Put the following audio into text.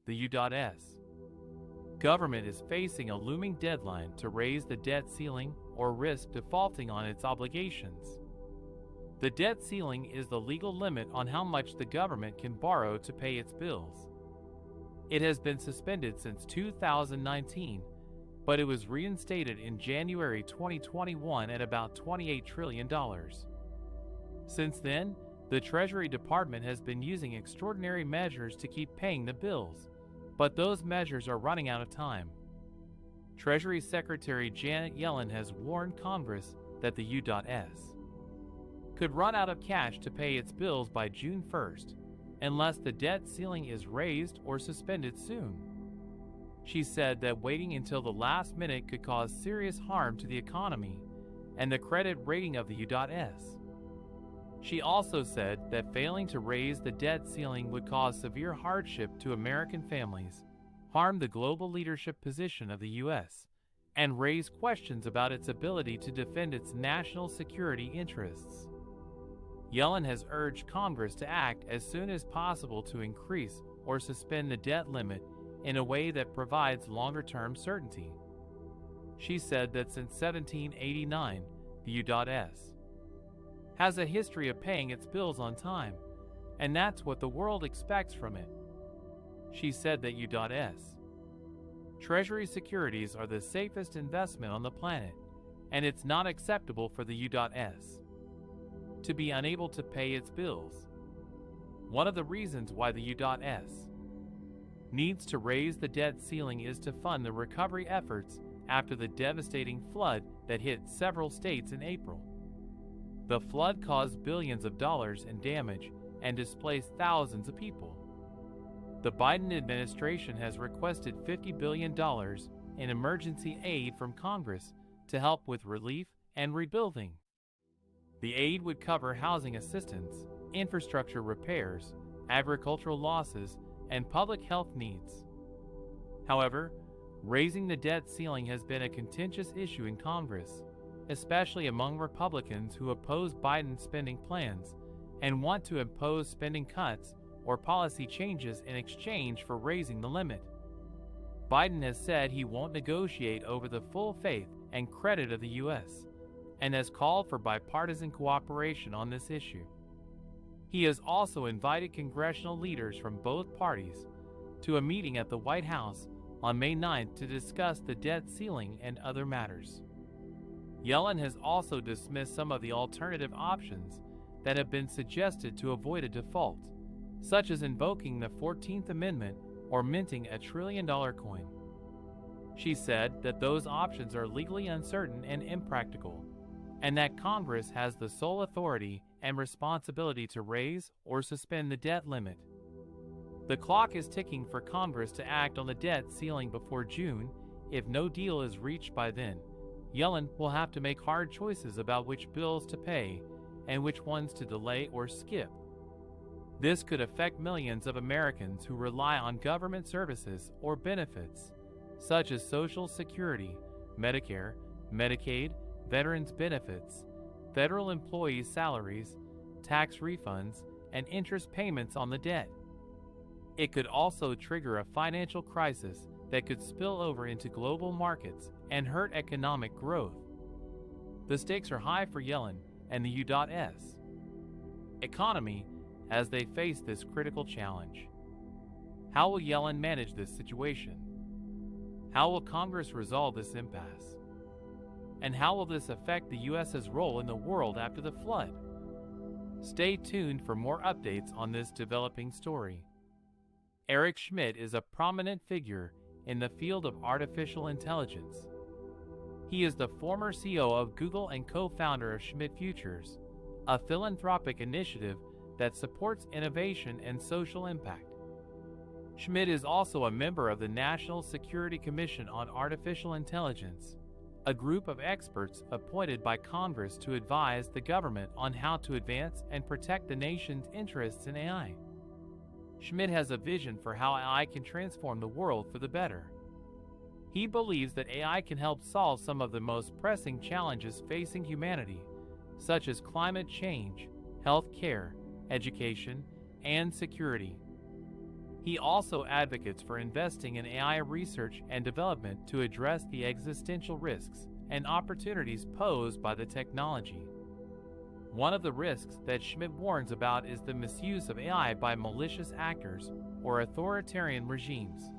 the U.S. government is facing a looming deadline to raise the debt ceiling or risk defaulting on its obligations. The debt ceiling is the legal limit on how much the government can borrow to pay its bills. It has been suspended since 2019, but it was reinstated in January 2021 at about $28 trillion. Since then, the Treasury Department has been using extraordinary measures to keep paying the bills, but those measures are running out of time. Treasury Secretary Janet Yellen has warned Congress that the U.S. could run out of cash to pay its bills by June 1st, unless the debt ceiling is raised or suspended soon. She said that waiting until the last minute could cause serious harm to the economy and the credit rating of the U.S. She also said that failing to raise the debt ceiling would cause severe hardship to American families, harm the global leadership position of the U.S., and raise questions about its ability to defend its national security interests. Yellen has urged Congress to act as soon as possible to increase or suspend the debt limit in a way that provides longer-term certainty. She said that since 1789, the U.S. has a history of paying its bills on time, and that's what the world expects from it. She said that U.S. Treasury securities are the safest investment on the planet, and it's not acceptable for the U.S. to be unable to pay its bills. One of the reasons why the U.S. needs to raise the debt ceiling is to fund the recovery efforts after the devastating flood that hit several states in April. The flood caused billions of dollars in damage and displaced thousands of people. The Biden administration has requested $50 billion in emergency aid from Congress to help with relief and rebuilding. The aid would cover housing assistance, infrastructure repairs, agricultural losses, and public health needs. However, raising the debt ceiling has been a contentious issue in Congress, especially among Republicans who oppose Biden's spending plans and want to impose spending cuts or policy changes in exchange for raising the limit. Biden has said he won't negotiate over the full faith and credit of the U.S. and has called for bipartisan cooperation on this issue. He has also invited congressional leaders from both parties to a meeting at the White House on May 9th to discuss the debt ceiling and other matters. Yellen has also dismissed some of the alternative options that have been suggested to avoid a default, such as invoking the 14th Amendment or minting a $1 trillion coin. She said that those options are legally uncertain and impractical, and that Congress has the sole authority and responsibility to raise or suspend the debt limit. The clock is ticking for Congress to act on the debt ceiling before June. If no deal is reached by then, Yellen will have to make hard choices about which bills to pay and which ones to delay or skip. This could affect millions of Americans who rely on government services or benefits, such as Social Security, Medicare, Medicaid, veterans benefits, federal employees' salaries, tax refunds, and interest payments on the debt. It could also trigger a financial crisis that could spill over into global markets and hurt economic growth. The stakes are high for Yellen and the U.S. economy as they face this critical challenge. How will Yellen manage this situation? How will Congress resolve this impasse? And how will this affect the U.S.'s role in the world after the flood? Stay tuned for more updates on this developing story. Eric Schmidt is a prominent figure in the field of artificial intelligence. He is the former CEO of Google and co-founder of Schmidt Futures, a philanthropic initiative that supports innovation and social impact. Schmidt is also a member of the National Security Commission on Artificial Intelligence, a group of experts appointed by Congress to advise the government on how to advance and protect the nation's interests in AI. Schmidt has a vision for how AI can transform the world for the better. He believes that AI can help solve some of the most pressing challenges facing humanity, such as climate change, health care, education, and security. He also advocates for investing in AI research and development to address the existential risks and opportunities posed by the technology. One of the risks that Schmidt warns about is the misuse of AI by malicious actors or authoritarian regimes.